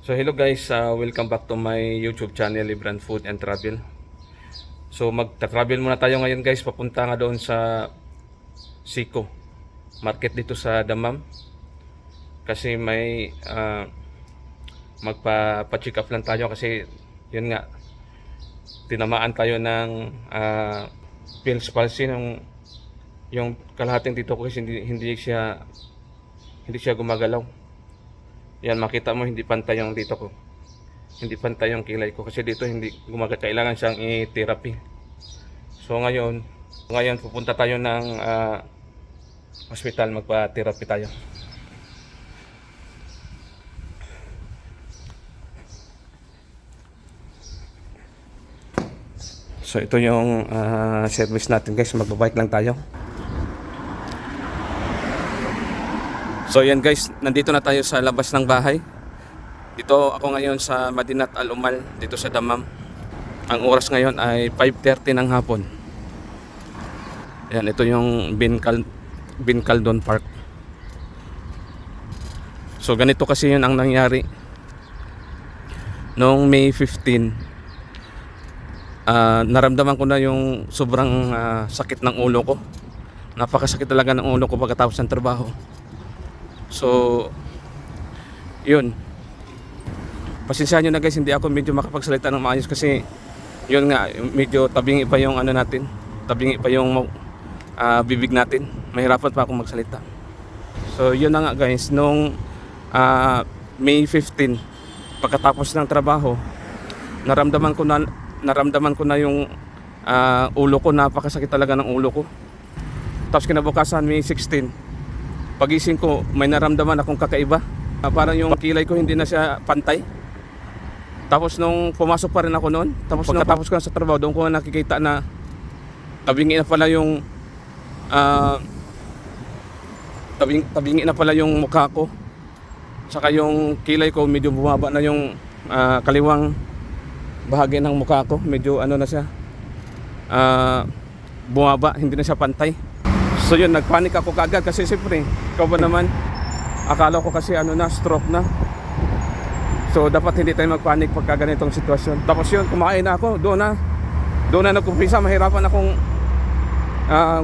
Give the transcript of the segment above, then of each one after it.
So hello guys, welcome back to my YouTube channel, Libran Food and Travel. So magta-travel muna tayo ngayon guys, papunta nga doon sa Siko Market dito sa Damam. Kasi may magpa-check up lang tayo kasi yun nga, tinamaan tayo ng Bell's palsy yung kalahating dito ko kasi hindi siya gumagalaw. Yan, makita mo hindi pantay yung dito ko. Hindi pantay yung kilay ko kasi dito hindi gumagana, kailangan siyang i-therapy. So ngayon pupunta tayo ng hospital, magpa-therapy tayo. So ito yung service natin guys, magbabike lang tayo. So yan guys, nandito na tayo sa labas ng bahay. Dito ako ngayon sa Madinat Al Umal, dito sa Damam. Ang oras ngayon ay 5:30 ng hapon. Yan, ito yung Bin Khaldun Park. So ganito kasi yun ang nangyari. Noong May 15, naramdaman ko na yung sobrang sakit ng ulo ko. Napakasakit talaga ng ulo ko pagkatapos ng trabaho. So yun, pasensyahan nyo na guys, hindi ako medyo makapagsalita ng maayos kasi yun nga, medyo tabingi pa yung ano natin, tabingi pa yung bibig natin, mahirapan pa akong magsalita. So yun na nga guys, nung May 15, pagkatapos ng trabaho, naramdaman ko na yung ulo ko, napakasakit talaga ng ulo ko. Tapos kinabukasan May 16, pagising ko, may naramdaman akong kakaiba. Parang yung kilay ko hindi na siya pantay. Tapos nung pumasok pa rin ako noon, tapos pagkatapos ko na sa trabaho, doon ko nakikita na tabingi na pala yung tabingi na pala yung mukha ko. Saka yung kilay ko, medyo bumaba na yung kaliwang bahagi ng mukha ko. Medyo ano na siya, bumaba, hindi na siya pantay. So yun, nagpanik ako kaagad kasi siyempre, ikaw ba naman, akala ko kasi stroke na. So dapat hindi tayo magpanik pagka ganitong sitwasyon. Tapos yun, kumain na ako, doon na nagkumpisa, mahirapan akong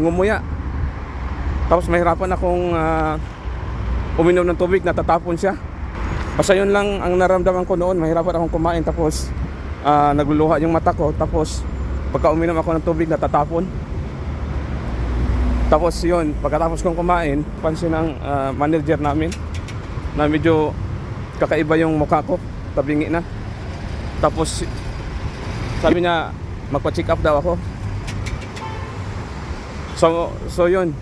ngumuya. Tapos mahirapan akong uminom ng tubig, natatapon siya. Basta yun lang ang naramdaman ko noon, mahirapan akong kumain. Tapos nagluluha yung mata ko, tapos pagka uminom ako ng tubig, natatapon. Tapos yun, pagkatapos kong kumain, pansin ng manager namin na medyo kakaiba yung mukha ko, tabingi na. Tapos sabi niya magpa-check up daw ako. So yun,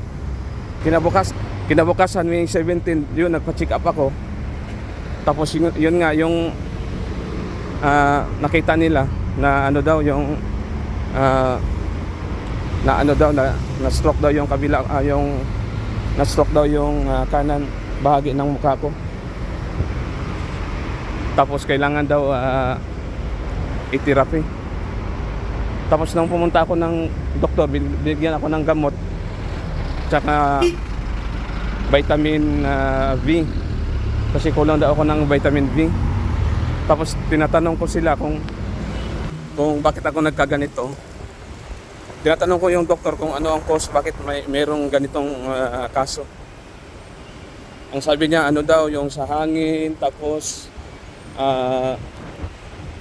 kinabukasan May 17, yun, nagpa-check up ako. Tapos yun nga yung nakita nila na ano daw yung na stroke daw yung kabila, na stroke daw yung kanan bahagi ng mukha ko. Tapos kailangan daw i-therapy. Tapos nung pumunta ako ng doktor, binigyan ako ng gamot tsaka vitamin V kasi kulang daw ako ng vitamin V. Tapos tinatanong ko sila kung bakit ako nagkaganito. Tinatanong ko yung doktor kung ano ang cause, bakit mayroong ganitong kaso. Ang sabi niya, ano daw, yung sa hangin, tapos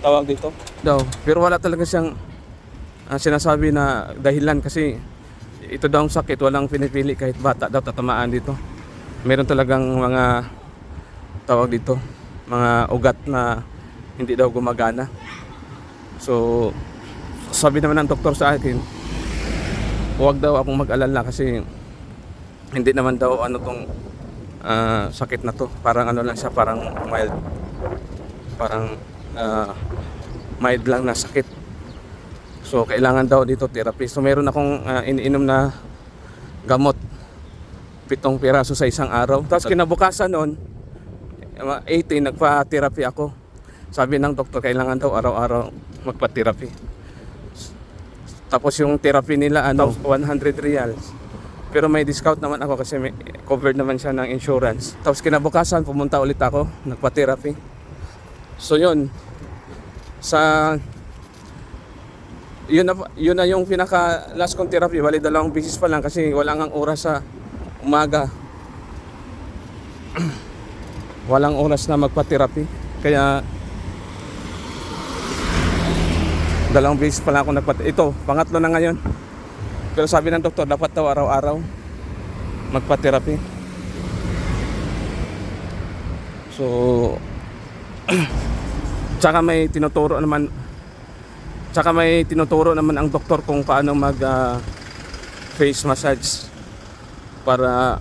tawag dito daw. Pero wala talaga siyang sinasabi na dahilan kasi ito daw ang sakit, walang pinipili, kahit bata daw tatamaan dito. Meron talagang mga tawag dito, mga ugat na hindi daw gumagana. So sabi naman ng doktor sa akin, huwag daw akong mag-alala kasi hindi naman daw tong sakit na to. Parang lang siya, parang mild. Parang mild lang na sakit. So kailangan daw dito therapy. So meron akong iniinom na gamot, 7 piraso sa isang araw. Tapos kinabukasan noon, 18, nagpa-therapy ako. Sabi ng doktor, kailangan daw araw-araw magpa-therapy. Tapos yung therapy nila 100 reals. Pero may discount naman ako kasi covered naman siya ng insurance. Tapos kinabukasan pumunta ulit ako, nagpa-therapy. So yun, sa yun na yung pinaka last kong therapy. Bali 2 beses pa lang kasi wala ngang oras sa umaga. Walang oras na magpa-therapy. Kaya 2 beses pa lang ako ito, pangatlo na ngayon. Pero sabi ng doktor, dapat daw araw-araw magpa-therapy. So tsaka may tinuturo naman ang doktor kung paano mag face massage para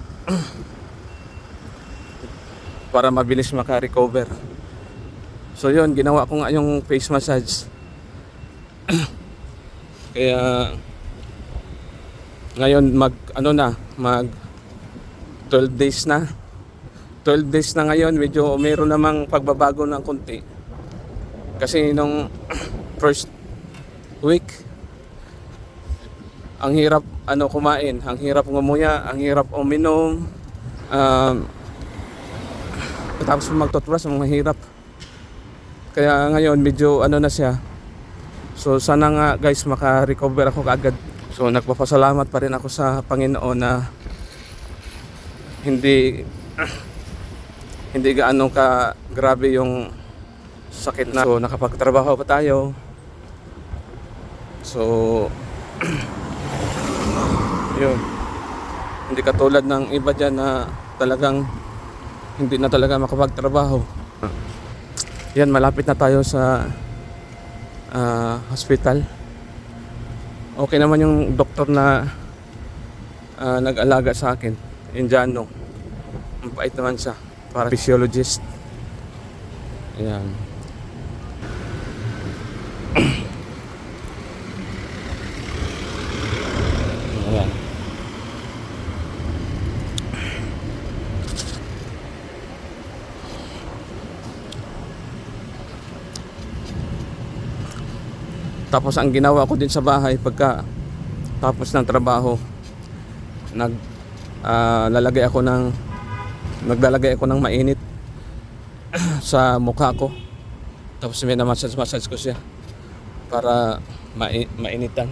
mabilis maka-recover. So yun, ginawa ko nga yung face massage. Kaya ngayon mag 12 days na. 12 days na ngayon, medyo meron namang pagbabago ng konti. Kasi nung first week, ang hirap kumain, ang hirap ngumuya, ang hirap uminom. Tapos mag-toothbrush, ang mahirap. Kaya ngayon medyo na siya. So sana nga guys maka-recover ako kaagad. So nagpapasalamat pa rin ako sa Panginoon na hindi gaano ka grabe yung sakit na. So nakapagtrabaho pa tayo. So yun, hindi katulad ng iba dyan na talagang hindi na talaga makapagtrabaho. Yan, malapit na tayo sa hospital. Okay naman yung doktor na nag-alaga sa akin, Indiano. Mabait naman siya, para physiologist. Ayan. Ayan. Tapos ang ginawa ko din sa bahay pagka tapos ng trabaho, naglalagay ako ng mainit sa mukha ko. Tapos massage ko siya para mainitan.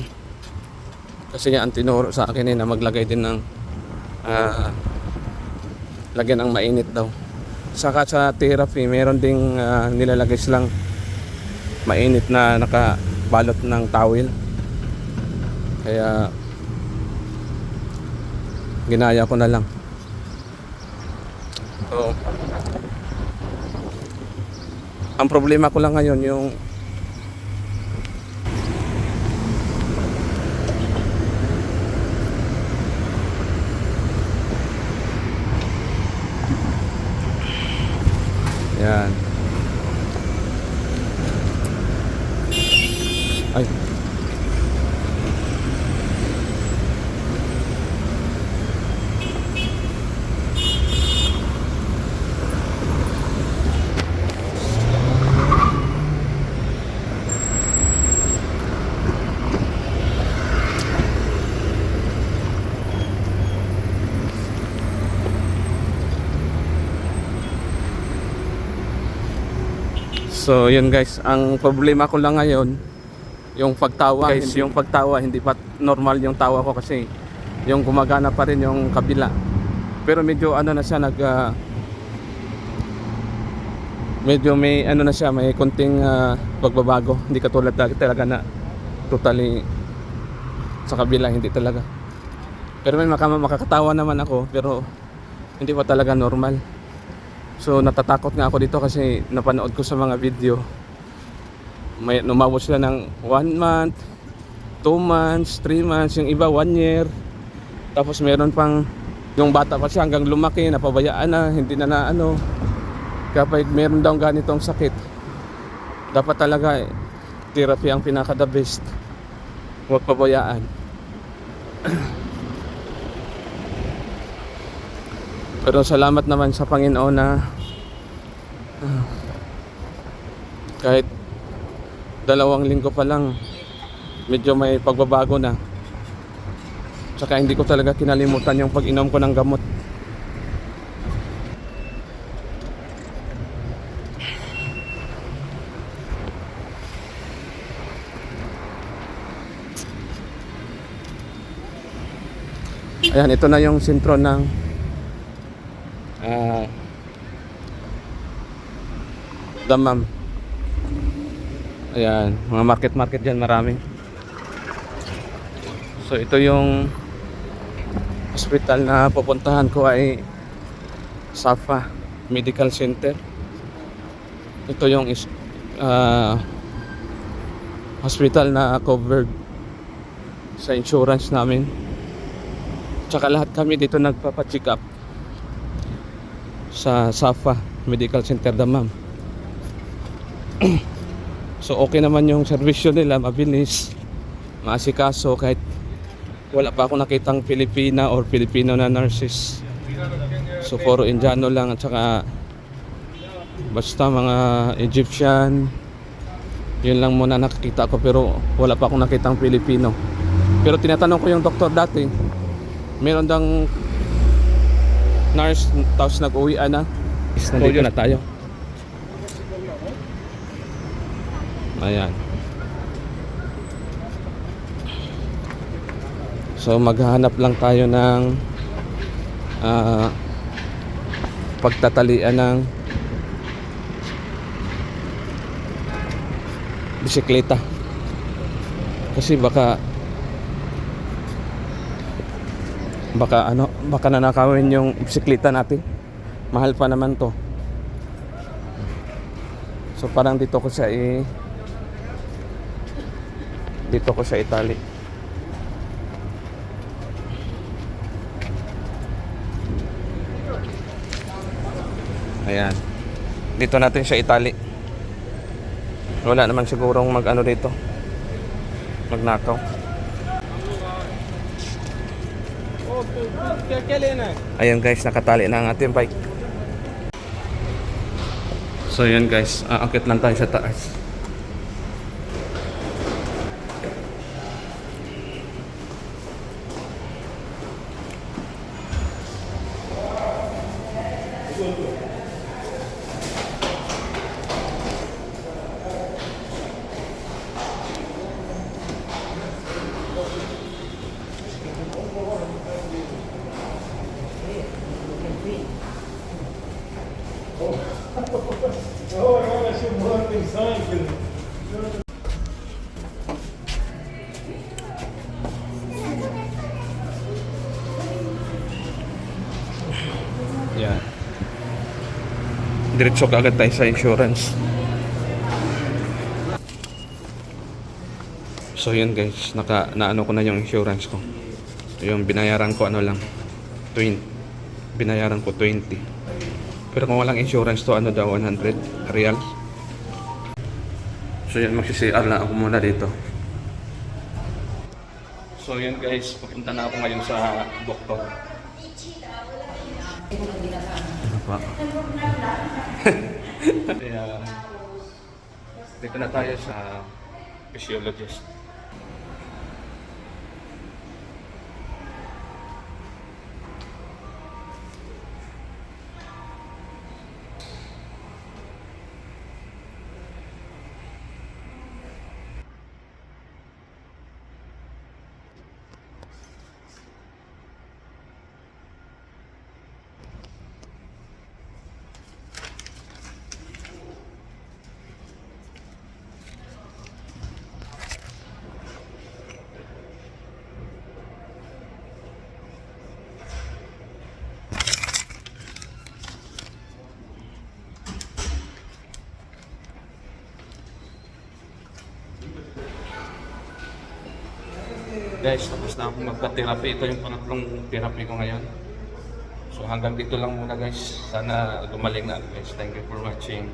Kasi niya ang tinuro sa akin na maglagay din ng lagyan ng mainit daw. Saka sa therapy, meron ding nilalagay silang mainit na nakabalot ng towel. Kaya ginaya ko na lang. So, ang problema ko lang ngayon yung yan. Ay. So yun guys, ang problema ko lang ngayon yung pagtawa guys, yung pagtawa hindi pa normal yung tawa ko kasi yung gumagana pa rin yung kabila. Pero medyo na siya medyo may na siya, may konting pagbabago. Hindi katulad talaga na totally sa kabila, hindi talaga. Pero may makakatawa naman ako, pero hindi pa talaga normal. So natatakot nga ako dito kasi napanood ko sa mga video, may umabot sila ng 1 month, 2 months, 3 months, yung iba 1 year. Tapos meron pang yung bata pa siya hanggang lumaki, napabayaan na, hindi na kapag meron daw ganitong sakit, dapat talaga therapy ang pinaka the best. Huwag pabayaan. Pero salamat naman sa Panginoon na kahit 2 linggo pa lang medyo may pagbabago na. Tsaka hindi ko talaga kinalimutan yung pag-inom ko ng gamot. Ayan, ito na yung sentro ng Dammam. Ayan, mga market dyan marami. So ito yung hospital na pupuntahan ko ay Safa Medical Center. Ito yung hospital na covered sa insurance namin. Tsaka lahat kami dito nagpapacheck up sa Safa Medical Center Dammam. So okay naman yung serbisyo nila, mabilis, maasikaso kahit wala pa ako nakitang Pilipina or Filipino na nurses. So puro Indiano lang at saka basta mga Egyptian. Yun lang muna nakikita ko, pero wala pa akong nakitang Pilipino. Pero tinatanong ko yung doktor dati, meron dang nurse tapos nag-uwian na. Nandito na tayo. Ayan. So maghahanap lang tayo ng pagtatalian ng bisikleta. Kasi baka nanakawin yung bisikleta natin. Mahal pa naman to. So parang dito ko siya itali. Ayan. Dito natin siya itali. Wala naman sigurong mag-ano dito. Magnakaw. Ayan guys, nakatali na ang ating bike. So ayan guys, aakit lang tayo sa taas. Yan. Diretso ka agad tayo sa insurance. So yun guys, naano ko na yung insurance ko. Yung binayaran ko binayaran ko 20. Pero kung walang insurance to, 100 real. So yun, magsi-CR lang ako muna dito. So yun guys, pupunta na ako ngayon sa doktor. Ano pa? Kaya dito na tayo sa physiologist. Guys, tapos na akong magpa-therapy. Ito yung pangatlong therapy ko ngayon. So hanggang dito lang muna guys. Sana gumaling na guys. Thank you for watching.